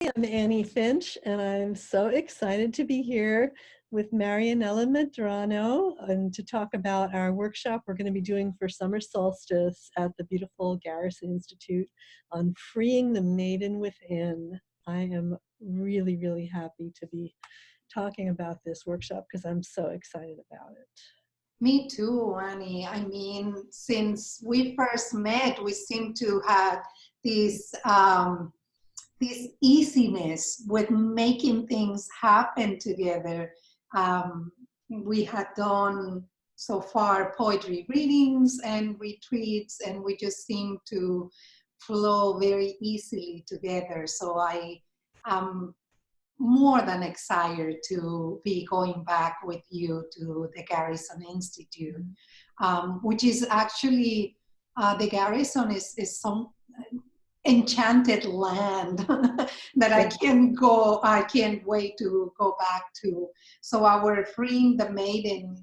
I'm Annie Finch, and I'm so excited to be here with Marianela Medrano and to talk about our workshop we're going to be doing for summer solstice at the beautiful Garrison Institute on freeing the maiden within. I am really, really happy to be talking about this workshop because I'm so excited about it. Me too, Annie. I mean, since we first met, we seem to have this this easiness with making things happen together. We had done so far poetry readings and retreats, and we just seem to flow very easily together. So I am more than excited to be going back with you to the Garrison Institute, which is actually, the Garrison is some enchanted land that I can't wait to go back to. So our Freeing the Maiden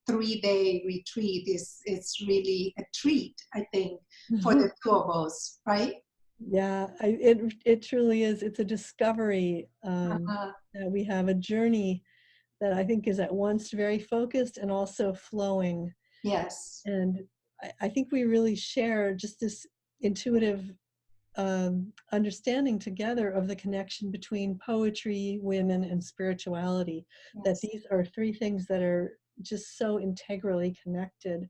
3-day retreat is really a treat, I think, for the two of us, right? Yeah, it truly is. It's a discovery that we have a journey that I think is at once very focused and also flowing. Yes. And I think we really share just this intuitive understanding together of the connection between poetry, women, and spirituality. Yes. That these are three things that are just so integrally connected.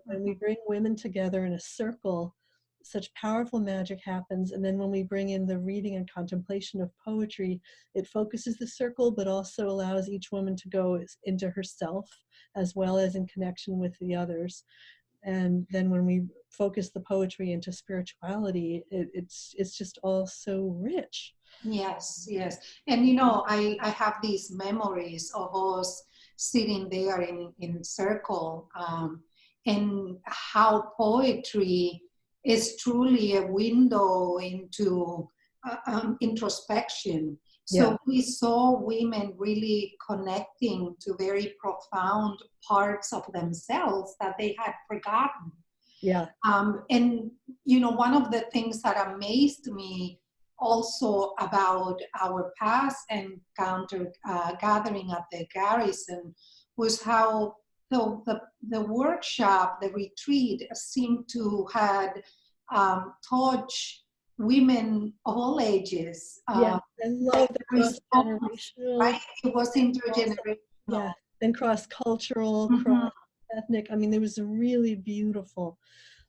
When we bring women together in a circle, such powerful magic happens. And then when we bring in the reading and contemplation of poetry, it focuses the circle, but also allows each woman to go into herself as well as in connection with the others. And then when we focus the poetry into spirituality, it's just all so rich. Yes, yes. And you know, I have these memories of us sitting there in circle, and how poetry is truly a window into introspection. So Yeah. we saw women really connecting to very profound parts of themselves that they had forgotten. Yeah. And you know, one of the things that amazed me also about our past encounter gathering at the Garrison was how the workshop, the retreat, seemed to had touched women of all ages. Yeah, I love the cross-generational. Right? It was intergenerational. Yeah, and cross-cultural, cross-ethnic. I mean, there was a really beautiful,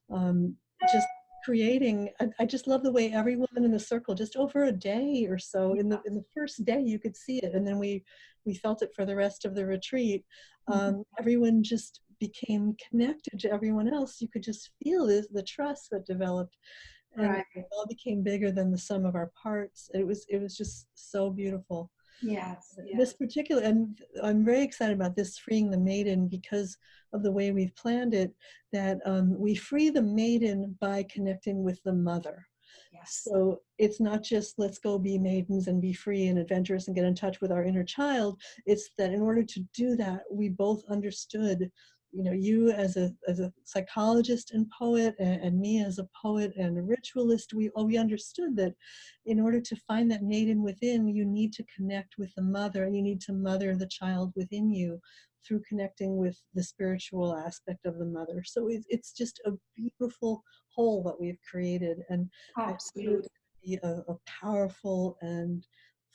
just creating. I just love the way every woman in the circle, just over a day or so, in the first day you could see it, and then we felt it for the rest of the retreat. Everyone just became connected to everyone else. You could just feel the trust that developed. And Right. it all became bigger than the sum of our parts. It was just so beautiful. Yes, yes. This particular, and I'm very excited about this Freeing the Maiden because of the way we've planned it, that we free the maiden by connecting with the mother. Yes. So it's not just let's go be maidens and be free and adventurous and get in touch with our inner child. It's that in order to do that, we both understood, you know, you as a psychologist and poet, and me as a poet and a ritualist, we understood that in order to find that maiden within, you need to connect with the mother, and you need to mother the child within you through connecting with the spiritual aspect of the mother. So it's just a beautiful whole that we've created, and Absolutely. I think it's going to be a powerful and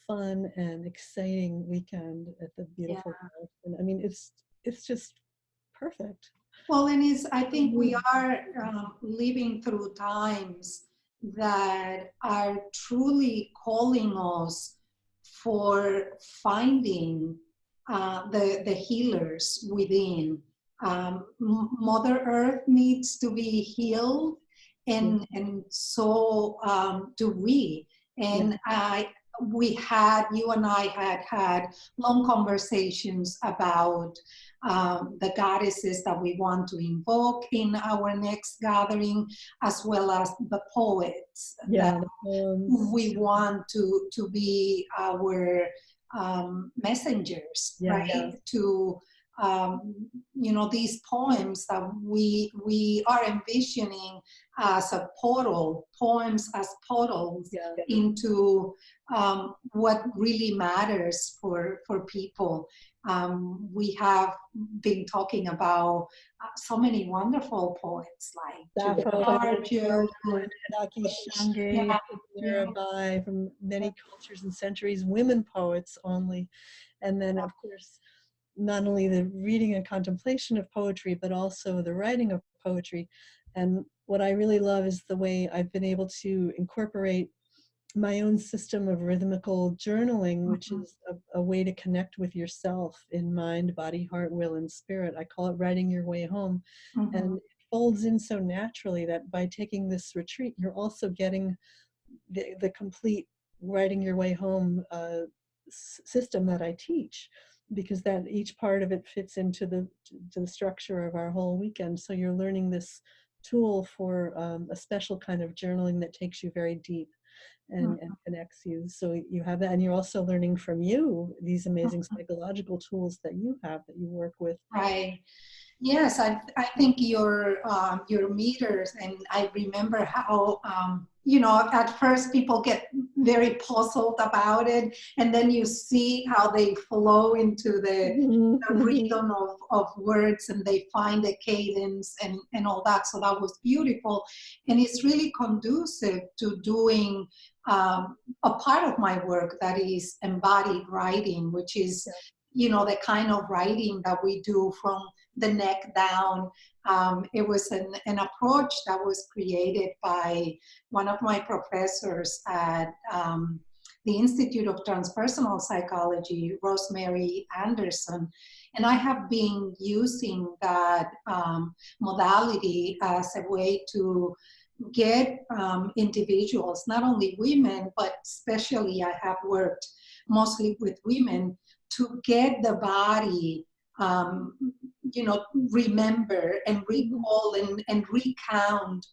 fun and exciting weekend at the beautiful house. And I mean, it's just perfect. Well, and I think we are living through times that are truly calling us for finding the healers within. Mother Earth needs to be healed, and so do we. And you and I had long conversations about the goddesses that we want to invoke in our next gathering, as well as the poets that we want to be our messengers, right? To you know, these poems that we are envisioning as a portal, poems as portals into what really matters for people. We have been talking about so many wonderful poets like Judith Sappho, Arjo, Taki Finch. Shange, Yeah, yeah. Mirabai, from many cultures and centuries, women poets only. And then, of course, not only the reading and contemplation of poetry, but also the writing of poetry. And what I really love is the way I've been able to incorporate my own system of rhythmical journaling, which is a way to connect with yourself in mind, body, heart, will, and spirit. I call it writing your way home. And it folds in so naturally that by taking this retreat, you're also getting the complete writing your way home system that I teach, because that each part of it fits into the structure of our whole weekend. So you're learning this tool for a special kind of journaling that takes you very deep and connects you. So you have that, and you're also learning from you these amazing psychological tools that you have that you work with. Right. Yes, I think your meters, and I remember how at first people get very puzzled about it, and then you see how they flow into the rhythm of words, and they find the cadence and all that. So that was beautiful, and it's really conducive to doing a part of my work that is embodied writing, which is the kind of writing that we do from the neck down. It was an approach that was created by one of my professors at the Institute of Transpersonal Psychology, Rosemary Anderson. And I have been using that modality as a way to get individuals, not only women, but especially I have worked mostly with women, to get the body, remember and recall and recount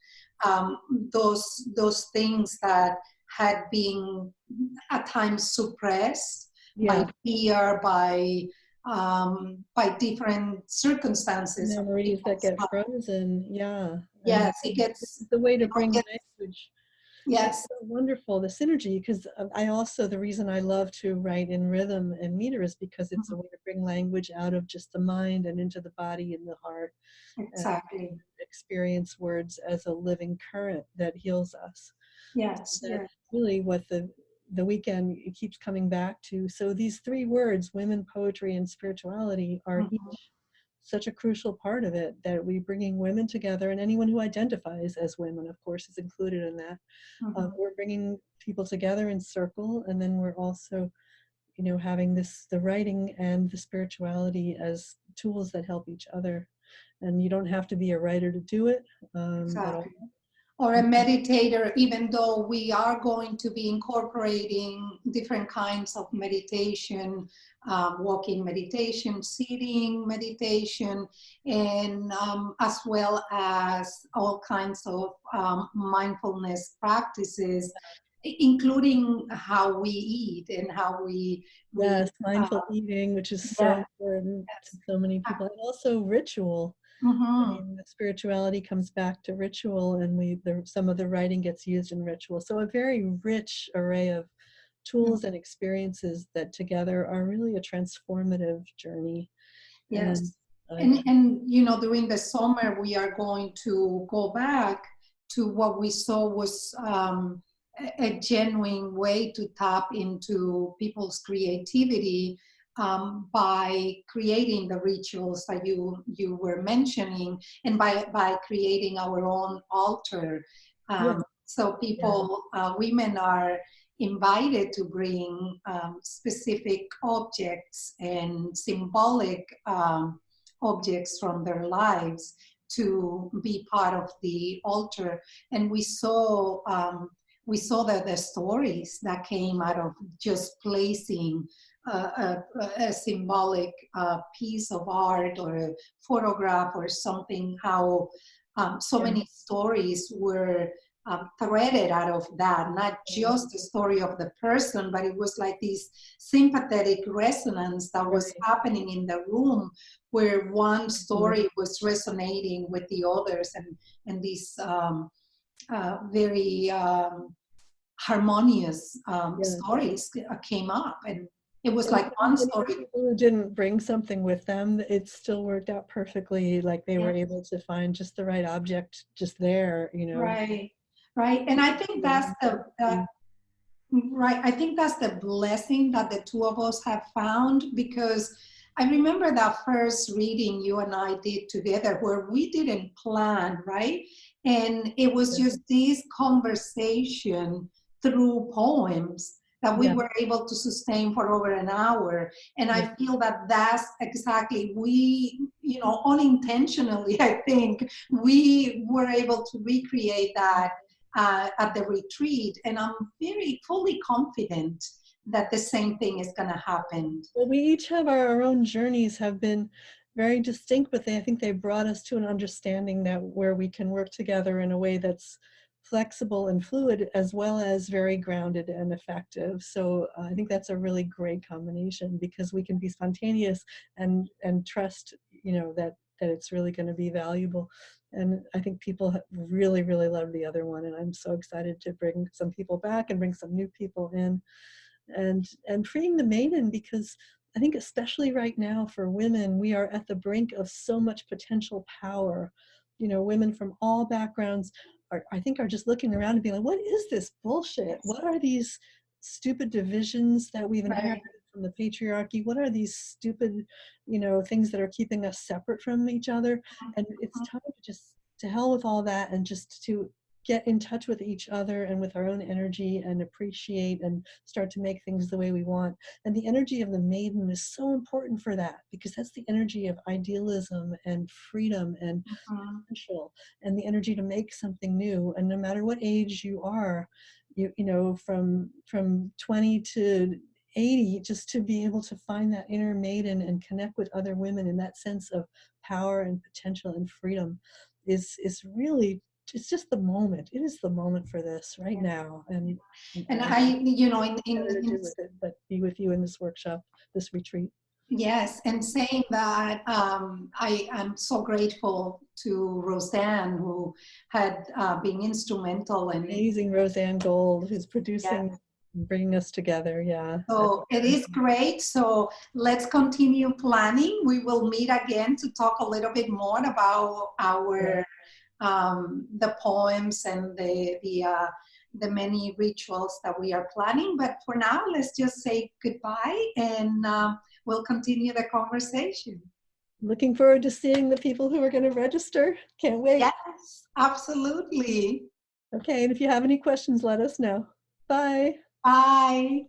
those things that had been at times suppressed by fear, by different circumstances. Memories that get frozen, Yes, it gets the way to bring language. Yes. It's so wonderful, the synergy, because the reason I love to write in rhythm and meter is because it's a way to bring language out of just the mind and into the body and the heart. Exactly. And experience words as a living current that heals us. Yes. So that's really what the weekend it keeps coming back to. So these three words, women, poetry, and spirituality, are each such a crucial part of it, that we're bringing women together, and anyone who identifies as women, of course, is included in that. We're bringing people together in circle, and then we're also, having the writing and the spirituality as tools that help each other. And you don't have to be a writer to do it at all. Or a meditator, even though we are going to be incorporating different kinds of meditation, walking meditation, sitting meditation, and as well as all kinds of mindfulness practices, including how we eat and how we mindful eating, which is so important to so many people, and also ritual. I mean, the spirituality comes back to ritual, and some of the writing gets used in ritual. So a very rich array of tools and experiences that together are really a transformative journey. Yes. And during the summer, we are going to go back to what we saw was a genuine way to tap into people's creativity by creating the rituals that you were mentioning, and by creating our own altar. So people, women are invited to bring specific objects and symbolic objects from their lives to be part of the altar. And we saw the stories that came out of just placing a symbolic piece of art or a photograph or something, how so many stories were threaded out of that, not just the story of the person, but it was like this sympathetic resonance that was happening in the room, where one story was resonating with the others, and this very harmonious Yeah. stories came up, and it was And like one even story. people who didn't bring something with them, it still worked out perfectly. Like they were Yeah, able to find just the right object just there, you know. right, right. And I think that's the right. I think that's the blessing that the two of us have found, because I remember that first reading you and I did together where we didn't plan, right? And it was Yeah. just this conversation through poems that we Yeah. were able to sustain for over an hour. And Yeah. I feel that that's exactly, we, you know, unintentionally, I think, we were able to recreate that at the retreat, and I'm very fully confident that the same thing is going to happen. Well, we each have our own journeys have been very distinct, but I think they brought us to an understanding that where we can work together in a way that's flexible and fluid, as well as very grounded and effective. So I think that's a really great combination, because we can be spontaneous and trust, you know, that it's really going to be valuable. And I think people really, really love the other one, and I'm so excited to bring some people back and bring some new people in. And freeing the maiden, because I think especially right now for women, we are at the brink of so much potential power. You know, women from all backgrounds are, I think, are just looking around and being like, what is this bullshit? Yes. What are these stupid divisions that we've Right. inherited from the patriarchy? What are these stupid, you know, things that are keeping us separate from each other? And it's time to just, to hell with all that, and just to get in touch with each other and with our own energy, and appreciate and start to make things the way we want. And the energy of the maiden is so important for that, because that's the energy of idealism and freedom and Mhm. potential, and the energy to make something new. And no matter what age you are, you know, from 20 to 80, just to be able to find that inner maiden and connect with other women in that sense of power and potential and freedom is really, it's just the moment. It is the moment for this right now. And And I'm I, you know, better to do with it, but be with you in this workshop, this retreat. yes, and saying that, I am so grateful to Rozanne, who had been instrumental in. Amazing Rozanne Gold, who's Yeah. producing, bringing us together. Yeah, that's So it is great. So let's continue planning. We will meet again to talk a little bit more about yeah. our the poems and the many rituals that we are planning. But for now, let's just say goodbye, and we'll continue the conversation. Looking forward to seeing the people who are going to register. Can't wait. Yes, absolutely. Okay, and if you have any questions, let us know. Bye. Bye.